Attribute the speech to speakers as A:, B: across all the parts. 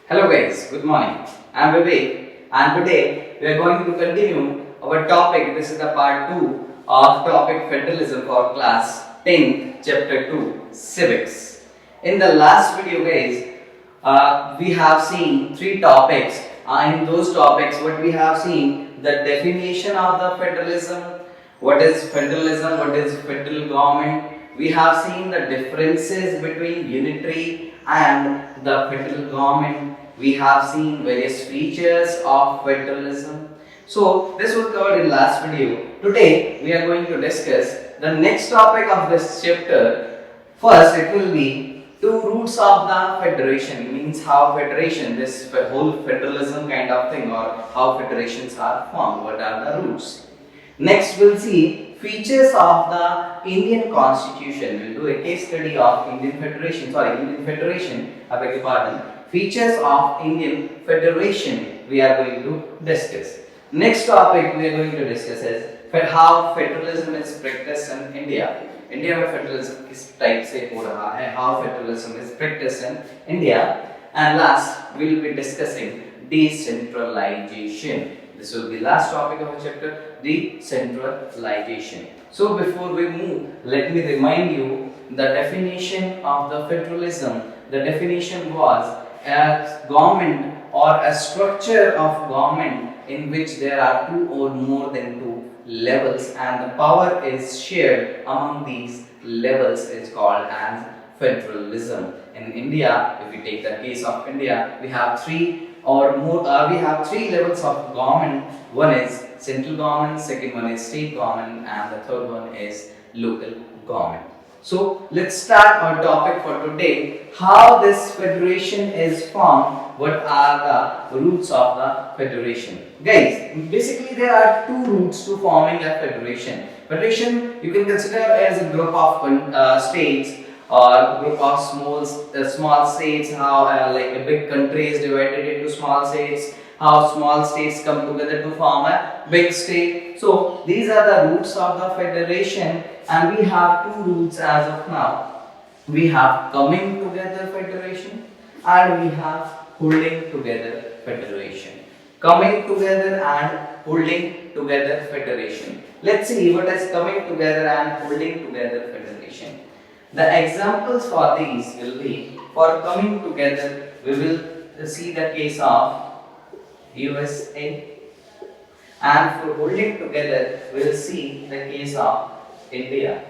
A: Hello guys, good morning. I am Vivek and today we are going to continue our topic. This is the part 2 of topic federalism for class 10th chapter 2 civics. In the last video guys, we have seen three topics. In those topics what we have seen the definition of the federalism, what is federalism, what is federal government. We have seen the differences between unitary and the federal government. We have seen various features of federalism. So this was covered in last video. Today we are going to discuss the next topic of this chapter. First it will be two roots of the federation, means how federation, this whole federalism kind of thing, or how federations are formed, what are the roots. Next we'll see features of the Indian Constitution. We'll do a case study of Indian Federation, I beg your pardon. Features of Indian Federation we are going to discuss. Next topic we are going to discuss is how federalism is practiced in India. India में federalism किस type से हो रहा है, how federalism is practiced in India, and last we will be discussing decentralization. This will be last topic of the chapter, decentralization. So before we move, let me remind you the definition of the federalism. The definition was a government or a structure of government in which there are two or more than two levels and the power is shared among these levels is called as federalism. In India, if we take the case of India, we have three levels of government. One is central government, second one is state government, and the third one is local government. So let's start our topic for today, how this federation is formed, what are the roots of the federation. Guys, basically there are two roots to forming a federation. Federation you can consider as a group of states or group of small states, how like a big country is divided into small states, how small states come together to form a big state. So these are the roots of the federation, and we have two roots as of now. We have coming together federation and we have holding together federation. Coming together and holding together federation. Let's see what is coming together and holding together federation. The examples for these will be, for coming together we will see the case of USA, and for holding together we will see the case of India.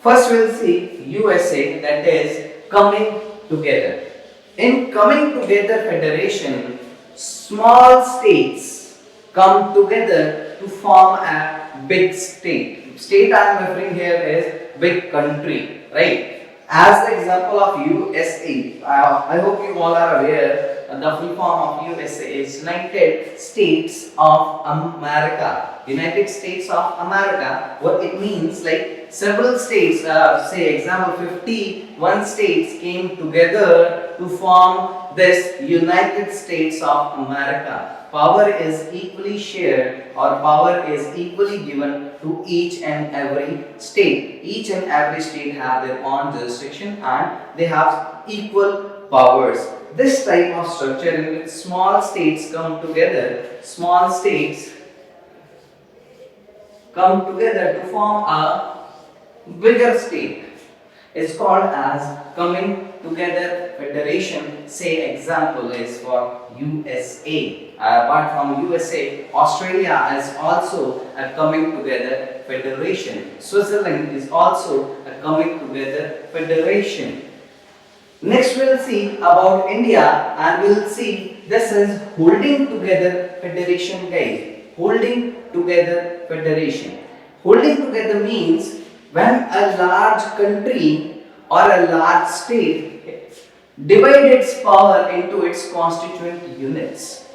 A: First we will see USA, that is coming together. In coming together federation, small states come together to form a big state. State I am referring here is big country, right? As the example of USA, I hope you all are aware the full form of USA is United States of America. United States of America, what it means, like several states, say example 51 states came together to form this United States of America. Power is equally shared or power is equally given to each and every state. Each and every state have their own jurisdiction and they have equal powers. This type of structure in which small states come together, to form a bigger state is called as coming together federation. Say example is for USA. Apart from USA, Australia is also a coming together federation. Switzerland is also a coming together federation. Next we will see about India, and we will see this is holding together federation, guys. Holding together federation. Holding together means when a large country or a large state divide its power into its constituent units.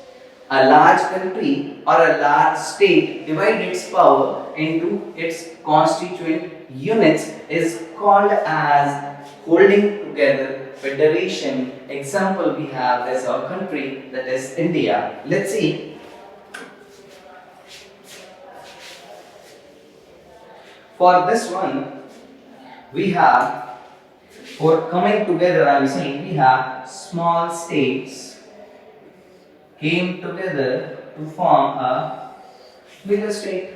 A: A large country or a large state divide its power into its constituent units is called as holding together federation. Example we have as our country, that is India. Let's see. For this one we have For coming together, I am saying we have small states came together to form a bigger state,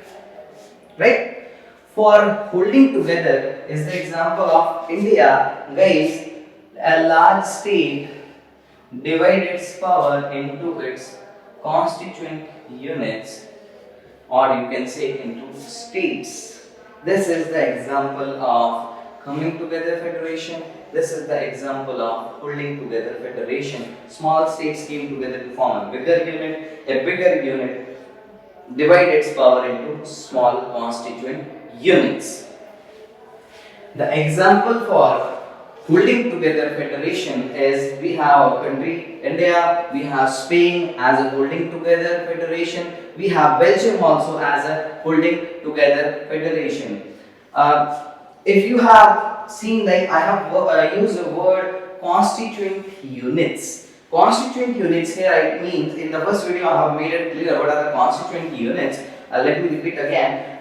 A: right? For holding together is the example of India, guys. A large state divides its power into its constituent units, or you can say into states. This is the example of coming together federation. This is the example of holding together federation. Small states came together to form a bigger unit. A bigger unit divide its power into small constituent units. The example for holding together federation is we have a country India, we have Spain as a holding together federation, we have Belgium also as a holding together federation. If you have seen, like I have used the word constituent units. Constituent units here, it means in the first video I have made it clear what are the constituent units. Let me repeat again.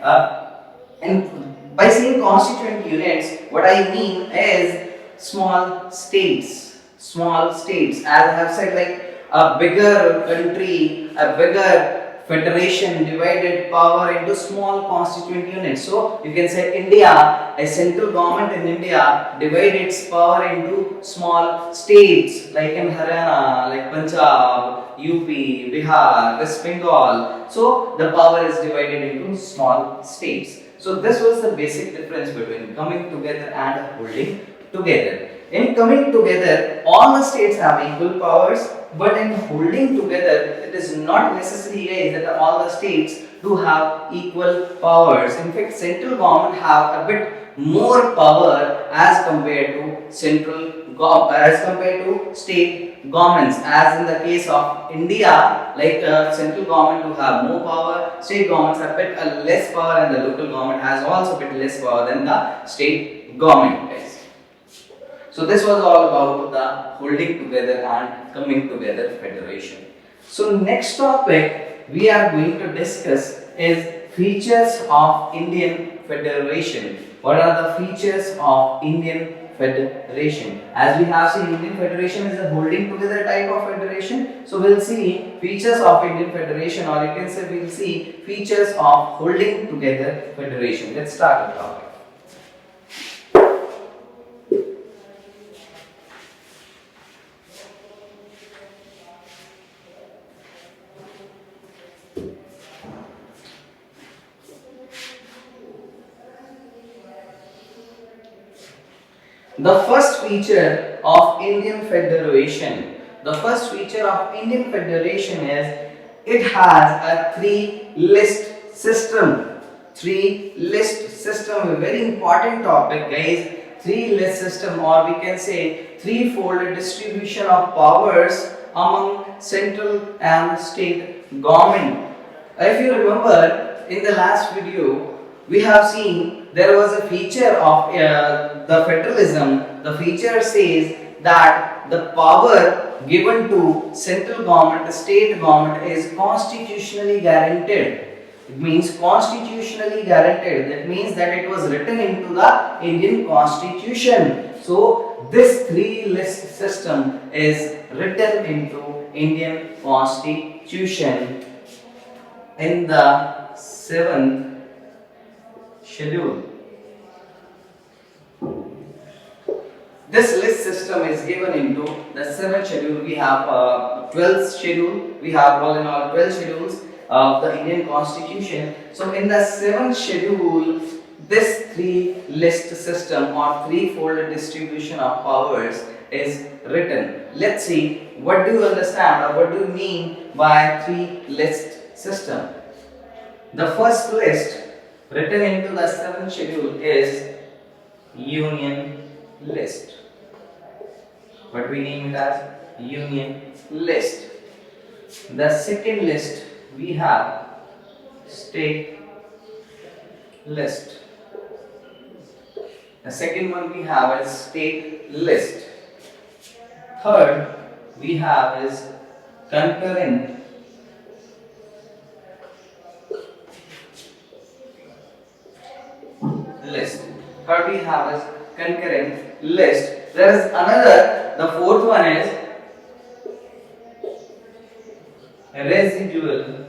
A: And by saying constituent units, what I mean is small states. Small states, as I have said, like a bigger country, a bigger federation divided power into small constituent units. So you can say India, a central government in India divide its power into small states like in Haryana, like Punjab, UP, Bihar, West Bengal. So the power is divided into small states. So this was the basic difference between coming together and holding together. In coming together, all the states have equal powers, but in holding together, it is not necessary that all the states do have equal powers. In fact, central government have a bit more power as compared to as compared to state governments. As in the case of India, like central government do have more power, state governments have a bit less power, and the local government has also a bit less power than the state government. So this was all about the holding together and coming together federation. So next topic we are going to discuss is features of Indian Federation. What are the features of Indian Federation? As we have seen, Indian Federation is a holding together type of federation. So we'll see features of Indian Federation, or you can say we'll see features of holding together federation. Let's start the topic. The first feature of Indian Federation. The first feature of Indian Federation is it has a three-list system. Three-list system, a very important topic, guys. Three-list system, or we can say three-fold distribution of powers among central and state government. If you remember, in the last video, we have seen there was a feature of the federalism. The feature says that the power given to central government, the state government, is constitutionally guaranteed. It means constitutionally guaranteed. That means that it was written into the Indian Constitution. So this three-list system is written into Indian Constitution in the 7th schedule. This list system is given into the 7th schedule. We have 12th schedule. We have all in all 12 schedules of the Indian Constitution. So in the 7th schedule, this three-list system or three-fold distribution of powers is written. Let's see, what do you understand or what do you mean by three-list system? The first list written into the 7th schedule is Union List. What we name it as Union List. The second list we have State List. The second one we have is State List. Third we have is Concurrent List. Third we have is Concurrent List. There is another, the fourth one is residual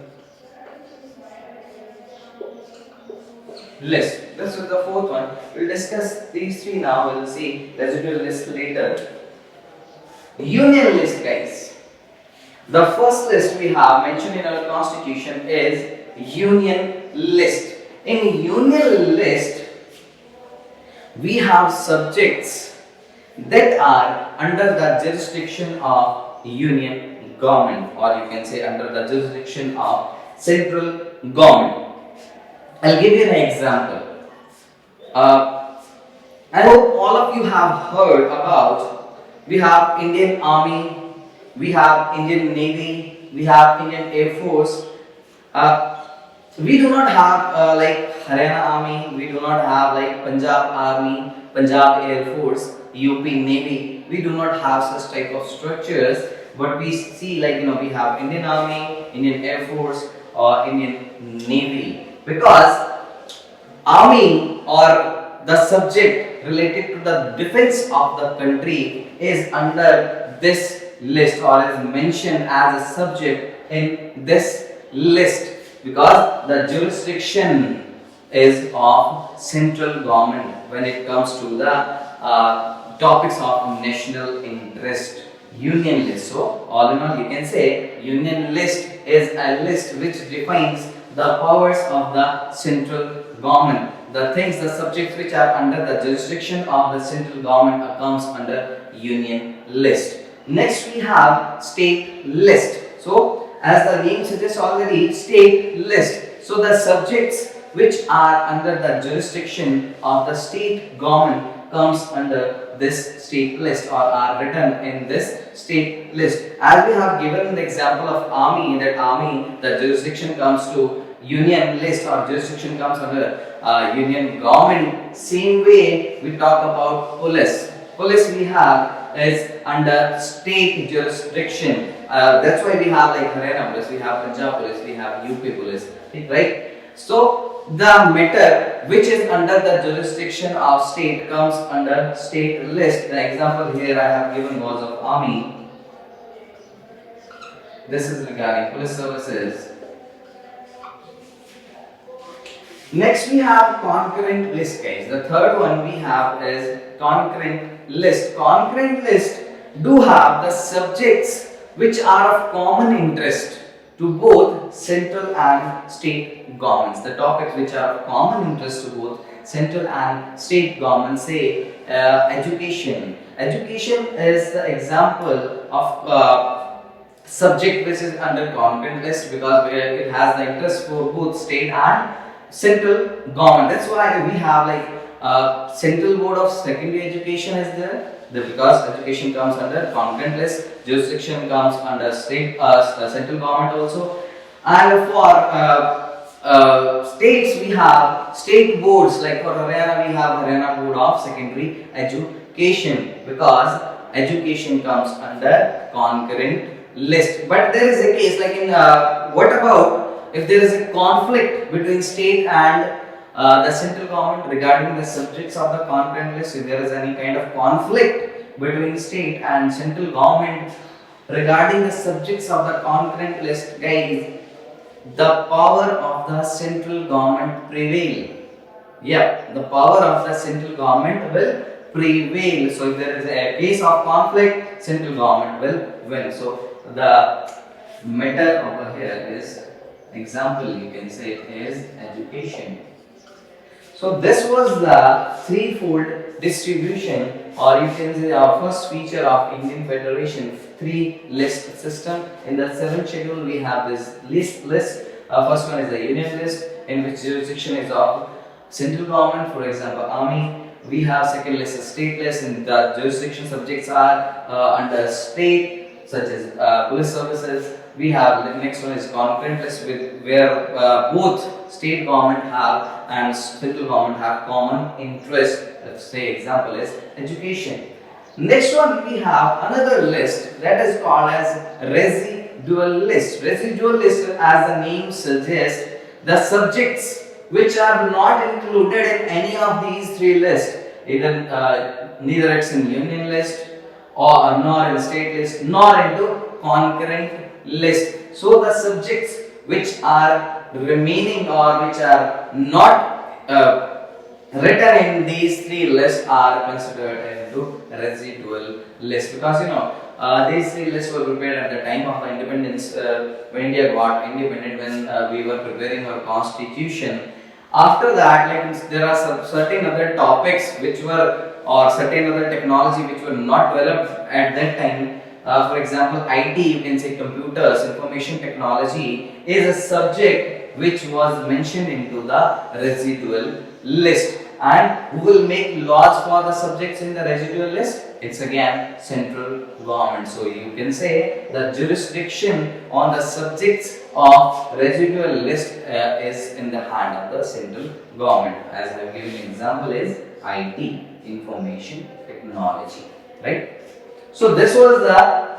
A: list. This is the fourth one. We'll discuss these three now. We'll see residual list later. Union list, guys. The first list we have mentioned in our constitution is union list. In union list, we have subjects that are under the jurisdiction of union government, or you can say under the jurisdiction of central government. I'll give you an example. I hope all of you have heard about, we have Indian Army, we have Indian Navy, we have Indian Air Force. We do not have like Haryana Army, we do not have like Punjab Army, Punjab Air Force, UP Navy. We do not have such type of structures, but we see, like, we have Indian Army, Indian Air Force, or Indian Navy, because army or the subject related to the defense of the country is under this list, or is mentioned as a subject in this list, because the jurisdiction is of central government when it comes to the topics of national interest. Union list. So all in all, you can say union list is a list which defines the powers of the central government. The things, the subjects which are under the jurisdiction of the central government comes under union list. Next we have state list. So as the name suggests already, state list. So the subjects which are under the jurisdiction of the state government comes under this state list, or are written in this state list. As we have given the example of army, that army, the jurisdiction comes to union list, or jurisdiction comes under union government. Same way we talk about police. Police we have is under state jurisdiction. That's why we have like Haryana police, we have Punjab police, we have UP police, right? So the matter which is under the jurisdiction of state comes under state list. The example here I have given was of army. This is regarding police services. Next we have concurrent list, guys. The third one we have is concurrent list. Concurrent list do have the subjects which are of common interest to both central and state governments. The topics which are of common interest to both central and state governments, say education. Education is the example of subject which is under concurrent list, because it has the interest for both state and central government. That's why we have like Central Board of Secondary Education is there. Because education comes under concurrent list, jurisdiction comes under state central government also. And for states we have state boards, like for Haryana we have Haryana Board of Secondary Education, because education comes under concurrent list. But there is a case like in what about if there is a conflict between state and the central government regarding the subjects of the concurrent list? If there is any kind of conflict between state and central government regarding the subjects of the concurrent list, guys, the power of the central government prevail. Yeah, the power of the central government will prevail. So if there is a case of conflict, central government will win. So the matter over here is, example you can say, is education. So this was the threefold distribution, or you can say our first feature of Indian Federation, three list system. In the seventh schedule we have this list. First one is the union list, in which jurisdiction is of central government, for example army. We have second list, state list, and the jurisdiction subjects are under state, such as police services. We have the next one is concurrent list, where both state government have and central government have common interest. Let's say example is education. Next one we have another list that is called as residual list. Residual list, as the name suggests, the subjects which are not included in any of these three lists either neither it's in union list or nor in state list nor into concurrent list. So the subjects which are remaining or which are not written in these three lists are considered into residual list, because these three lists were prepared at the time of the independence, when India got independent, when we were preparing our constitution. After that, like, there are some certain other topics which were, or certain other technology which were not developed at that time. For example, IT, you can say computers, information technology is a subject which was mentioned into the residual list. And who will make laws for the subjects in the residual list? It's again central government. So you can say the jurisdiction on the subjects of residual list is in the hand of the central government. As I have given an example is IT, information technology, right? So this was the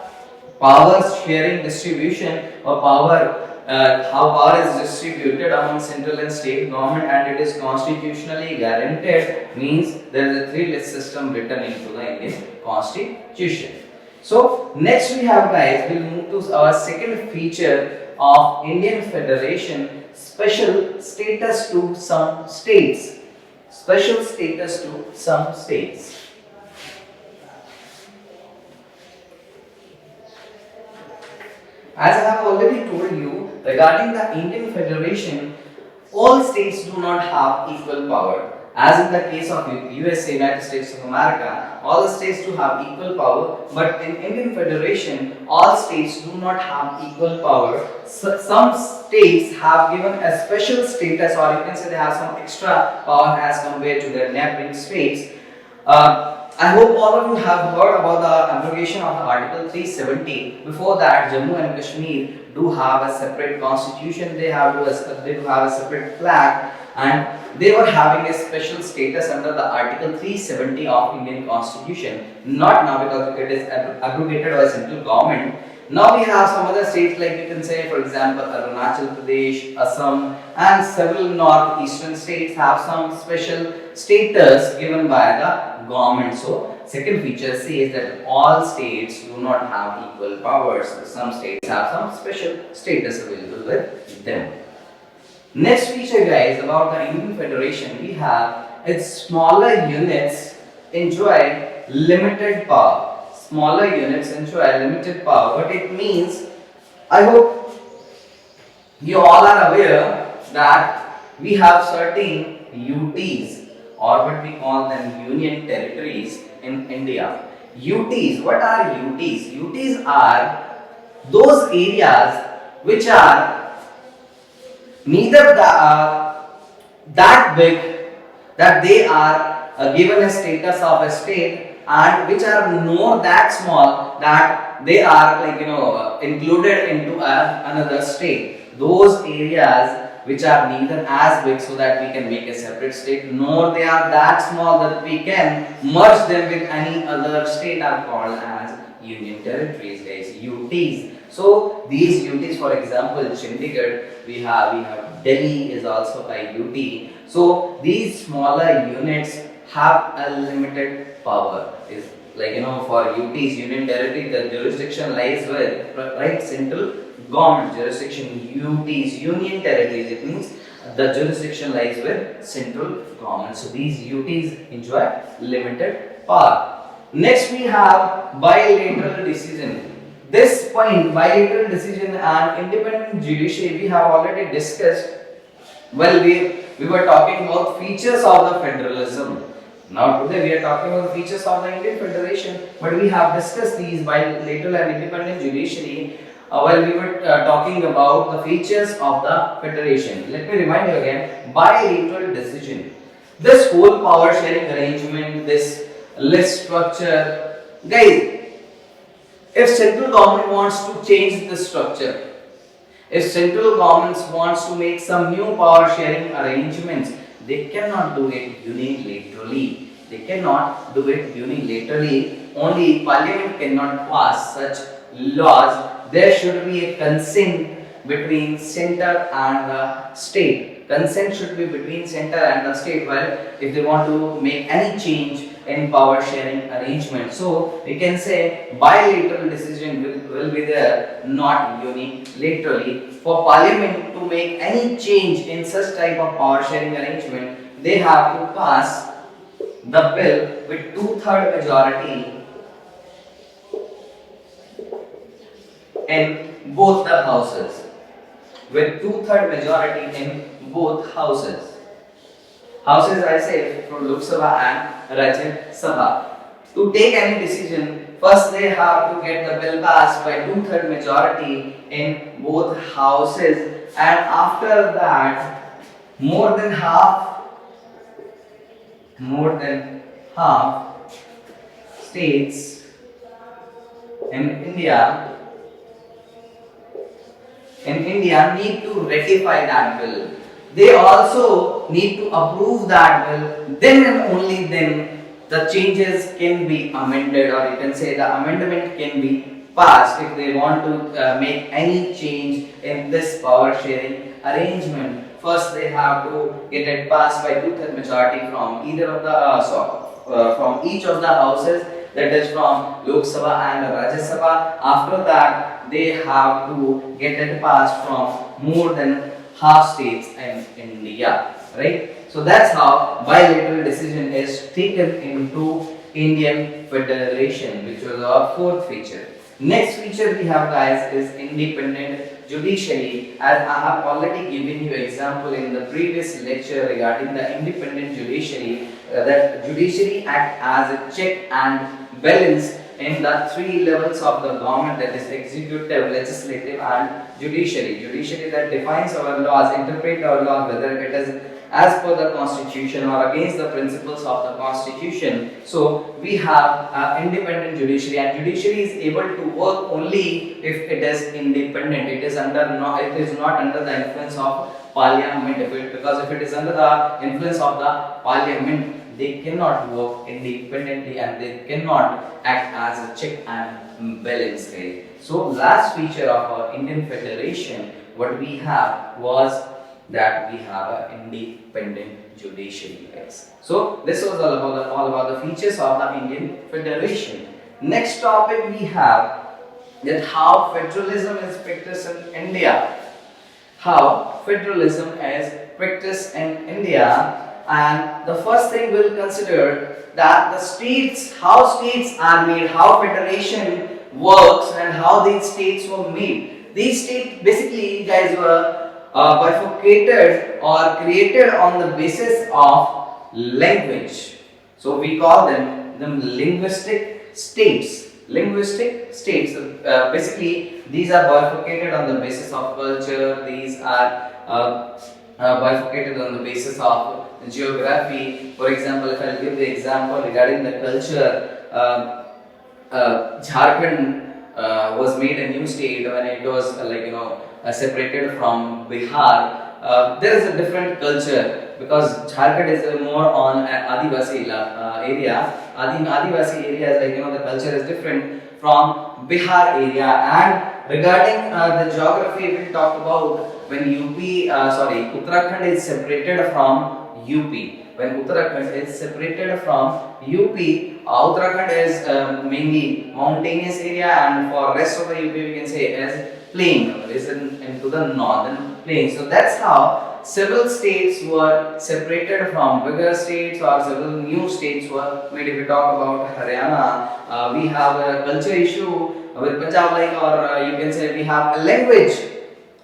A: power sharing distribution, or power, how power is distributed among central and state government, and it is constitutionally guaranteed, means there is a three list system written into the Indian constitution. So next we have, guys, we'll move to our second feature of Indian Federation: special status to some states. Special status to some states. As I have already told you regarding the Indian Federation, all states do not have equal power. As in the case of USA, United States of America, all the states do have equal power, but in Indian Federation, all states do not have equal power. So, some states have given a special status, or you can say they have some extra power as compared to their neighboring states. I hope all of you have heard about the abrogation of the Article 370. Before that, Jammu and Kashmir do have a separate constitution, they do have a separate flag, and they were having a special status under the Article 370 of Indian Constitution. Not now, because it is abrogated by central government. Now we have some other states, like you can say, for example, Arunachal Pradesh, Assam, and several northeastern states have some special status given by the government. So second feature says that all states do not have equal powers. Some states have some special status available with them. Next feature, guys, about the Indian Federation, we have its smaller units enjoy limited power. Smaller units enjoy limited power. What it means, I hope you all are aware that we have certain UTs, or what we call them union territories in India. UTs, what are UTs? UTs are those areas which are neither that big that they are given a status of a state, and which are nor that small that they are, like, included into another state. Those areas which are neither as big so that we can make a separate state, nor they are that small that we can merge them with any other state, are called as union territories, guys, UTs. So these UTs, for example, Chandigarh, we have Delhi is also a UT. So these smaller units have a limited power. Is, like, for UTs, union territory, the jurisdiction lies with, right, central government jurisdiction. UTs, union territories, it means the jurisdiction lies with central government. So these UTs enjoy limited power. Next we have bilateral decision. This point, bilateral decision and independent judiciary, we have already discussed. Well, we were talking about features of the federalism. Now today we are talking about the features of the Indian Federation, but we have discussed these bilateral and independent judiciary while we were talking about the features of the federation. Let me remind you again, bilateral decision. This whole power sharing arrangement, this list structure, guys, if central government wants to change the structure, if central government wants to make some new power sharing arrangements, they cannot do it unilaterally. They cannot do it unilaterally. Only parliament cannot pass such laws. There should be a consent between center and the state. Consent should be between center and the state, while if they want to make any change in power sharing arrangement. So we can say bilateral decision will be there, not unilaterally. For parliament to make any change in such type of power sharing arrangement, they have to pass the bill with two-third majority in both the houses. With two-third majority in both houses. Houses I say from Lok Sabha and Rajya Sabha. To take any decision, first they have to get the bill passed by two-third majority in both houses, and after that more than half states in India need to ratify that bill. They also need to approve that bill. Then and only then the changes can be amended, or you can say the amendment can be passed if they want to make any change in this power sharing arrangement. First, they have to get it passed by two-third majority from either of the from each of the houses, that is from Lok Sabha and Rajya Sabha. After that, they have to get it passed from more than half states in India, right? So that's how bilateral decision is taken into Indian Federation, which was our fourth feature. Next feature we have, guys, is independent judiciary. As I have already given you example in the previous lecture regarding the independent judiciary, that judiciary act as a check and balance in the three levels of the government, that is executive, legislative and judiciary. Judiciary that defines our laws, interpret our laws, whether it is as per the constitution or against the principles of the constitution. So we have independent judiciary, and judiciary is able to work only if it is independent. It is not under the influence of parliament, because if it is under the influence of the parliament, they cannot work independently and they cannot act as a check and balance. So last feature of our Indian Federation, what we have was that we have an independent judiciary, guys. So this was all about the features of the Indian Federation. Next topic we have that how federalism is practiced in India. How federalism is practiced in India. And the first thing we'll consider that the states, how states are made, how federation works, and how these states were made. These states basically, guys, were bifurcated or created on the basis of language. So we call them linguistic states. Linguistic states. Basically, these are bifurcated on the basis of culture. These are bifurcated on the basis of geography. For example, if I give the example regarding the culture, Jharkhand was made a new state when it was separated from Bihar. There is a different culture because Jharkhand is more on an Adivasi area. Adivasi area is the culture is different from Bihar area. And regarding the geography, we will talk about when Uttarakhand is separated from UP. When Uttarakhand is separated from UP, Uttarakhand is mainly mountainous area, and for rest of the UP we can say as plain, is into the northern plain. So that's how several states were separated from bigger states, or several new states were made. If we talk about Haryana, we have a culture issue with Punjab, or you can say we have a language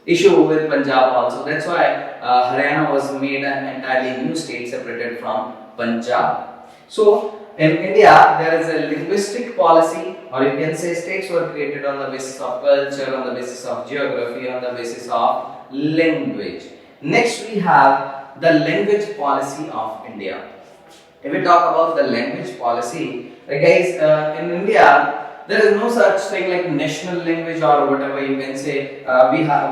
A: issue with Punjab also. That's why Haryana was made an entirely new state separated from Punjab. So in India, there is a linguistic policy, or you can say states were created on the basis of culture, on the basis of geography, on the basis of language. Next, we have the language policy of India. If we talk about the language policy, guys, in India, there is no such thing like national language or whatever you can say. We are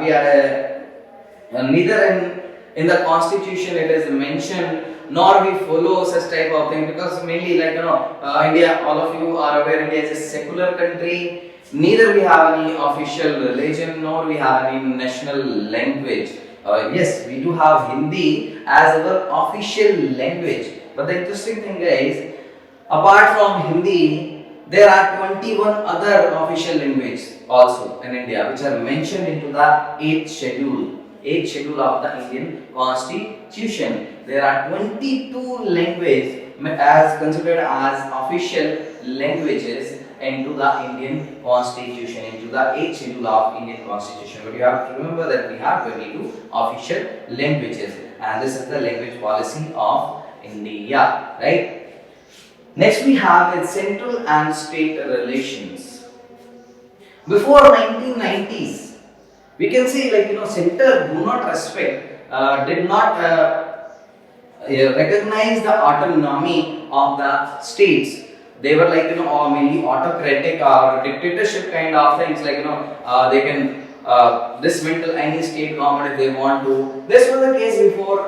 A: neither in the constitution it is mentioned, nor we follow such type of thing, because mainly India, all of you are aware, India is a secular country. Neither we have any official religion, nor we have any national language. Yes, we do have Hindi as our official language. But the interesting thing is, apart from Hindi, there are 21 other official languages also in India, which are mentioned into the 8th schedule. 8th schedule of the Indian Constitution. There are 22 languages as considered as official languages into the Indian Constitution, into the 8th schedule of Indian Constitution. But you have to remember that we have 22 official languages, and this is the language policy of India, right? Next we have is central and state relations. Before 1990s, we can say, like, center do not respect, did not recognize the autonomy of the states. They were like, or mainly autocratic or dictatorship kind of things, like, they can dismantle any state government if they want to. This was the case before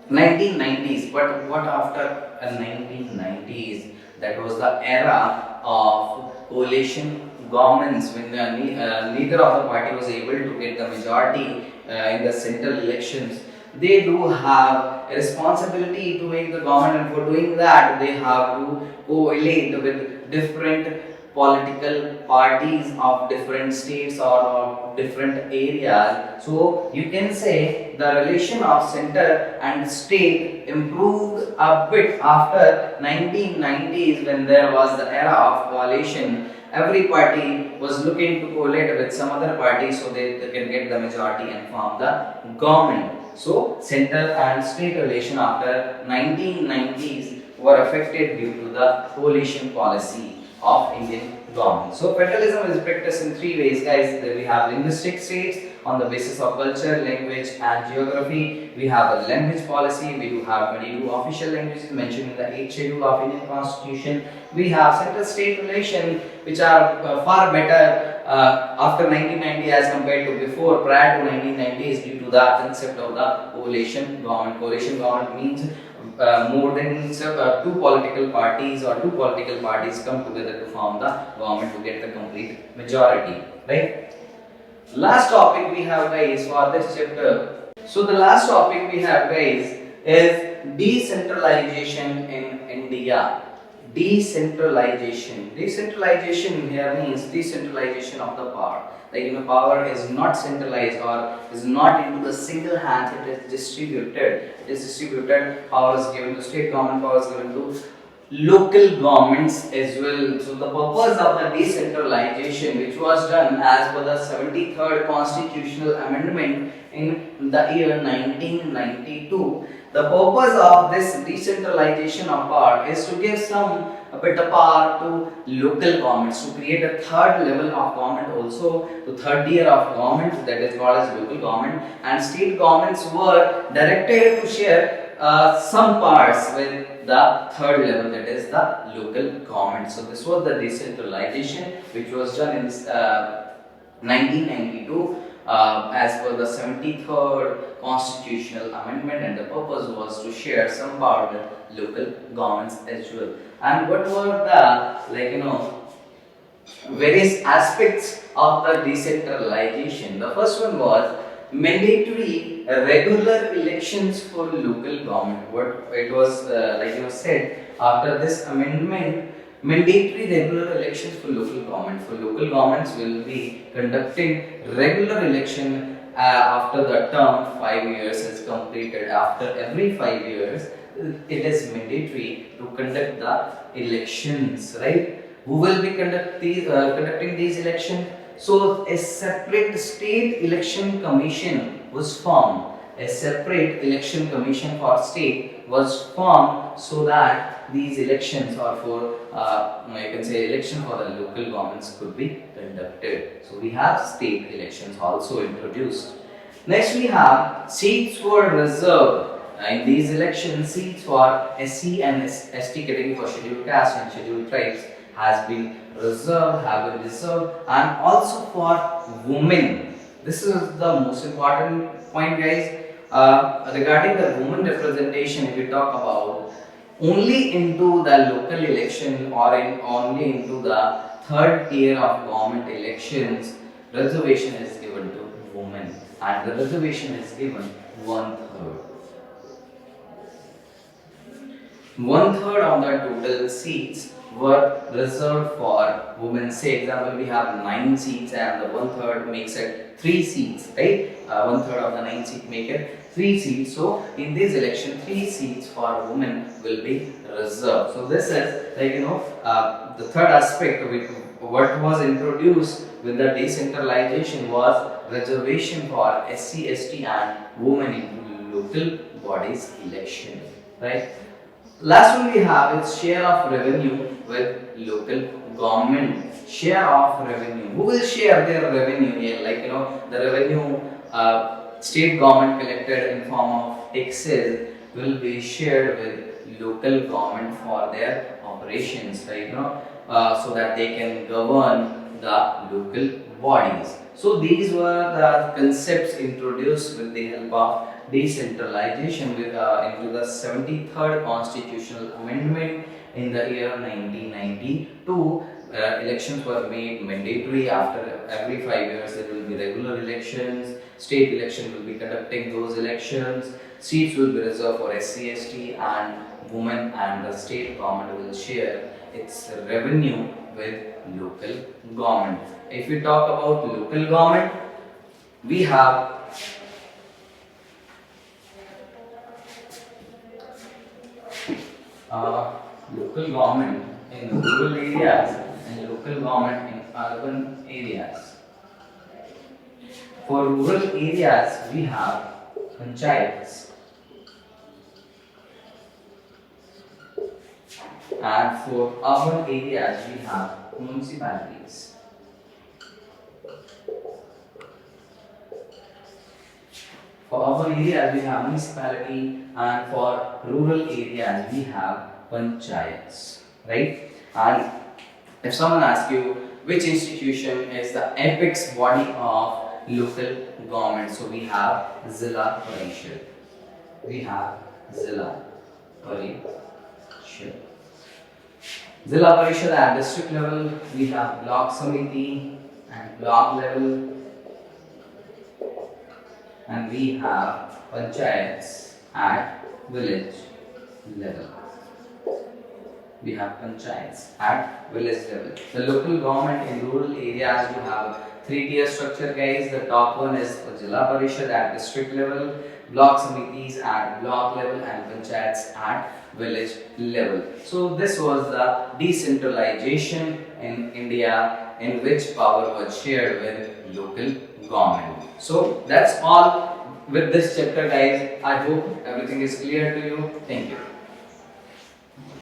A: 1990s. But what after 1990s? That was the era of coalition governments, when neither of the party was able to get the majority in the central elections. They do have a responsibility to make the government, and for doing that they have to coalesce with different political parties of different states or of different areas. So you can say the relation of center and state improved a bit after 1990s, when there was the era of coalition. Every party was looking to coalesce with some other party so they can get the majority and form the government. So center and state relation after 1990s were affected due to the coalition policy of Indian government. So federalism is practiced in three ways, guys. There we have linguistic states on the basis of culture, language and geography. We have a language policy. We do have 22 official languages mentioned in the 8th schedule of Indian Constitution. We have center-state relations, which are far better after 1990 as compared to before, prior to 1990s, due to the concept of the coalition government. Coalition government means more than two political parties or two political parties come together to form the government to get the complete majority, right? Last topic we have, guys, for this chapter. So the last topic we have, guys, is decentralization in India. Decentralization. Decentralization here means decentralization of the power. Like, power is not centralized or is not into the single hands. It is distributed. It is distributed. Power is given to state government. Power is given to local governments as well. So the purpose of the decentralization, which was done as per the 73rd Constitutional Amendment in the year 1992. The purpose of this decentralization of power is to give some a bit of power to local governments, to create a third level of government, also the third tier of government, that is called as local government, and state governments were directed to share some parts with the third level, that is the local government. So this was the decentralization which was done in 1992 as per the 73rd Constitutional Amendment, and the purpose was to share some power with local governments as well. And what were the various aspects of the decentralization? The first one was mandatory regular elections for local government. What it was said after this amendment, mandatory regular elections for local government. For local governments will be conducting regular election after the term 5 years is completed. After every 5 years, it is mandatory to conduct the elections, right? Who will be conducting these elections? So a separate state election commission was formed. A separate election commission for state was formed so that these elections, or for you can say election for the local governments, could be conducted. So we have state elections also introduced. Next we have seats were reserved. In these elections, seats for SC and ST category, for scheduled caste and scheduled tribes, have been reserved, and also for women. This is the most important point, guys. Regarding the women representation, if we talk about, only into the local election or only into the third tier of government elections, reservation is given to women. and the reservation is given one third. One third of the total seats were reserved for women. Say example, we have 9 seats and the one third makes it 3 seats, right? One third of the 9 seats make it 3 seats. So in this election, 3 seats for women will be reserved. So this is like the third aspect with what was introduced with the decentralization was reservation for SC, ST and women in local bodies election, right? Last one we have is share of revenue with local government. Share of revenue. Who will share their revenue here? Like the revenue state government collected in form of taxes will be shared with local government for their operations, right? So that they can govern the local bodies. So these were the concepts introduced with the help of decentralization into the 73rd constitutional amendment in the year 1992. Elections were made mandatory. After every 5 years there will be regular elections. State election will be conducting those elections. Seats will be reserved for SC, ST and women, and the state government will share its revenue with local government. If we talk about local government, we have local government in rural areas and local government in urban areas. For rural areas, we have panchayats, and for urban areas, we have municipalities. For urban areas, we have municipality, and for rural areas, we have panchayats, right? And if someone asks you which institution is the apex body of local government, so we have Zilla Parishad. We have Zilla Parishad. Zilla Parishad at district level, we have block samiti and block level, and we have panchayats at village level. We have panchayats at village level. The local government in rural areas, you have 3-tier structure, guys. The top one is Zilla Parishad at district level, block samitis at block level, and panchayats at village level. So this was the decentralization in India, in which power was shared with local government. So that's all with this chapter, guys. I hope everything is clear to you. Thank you.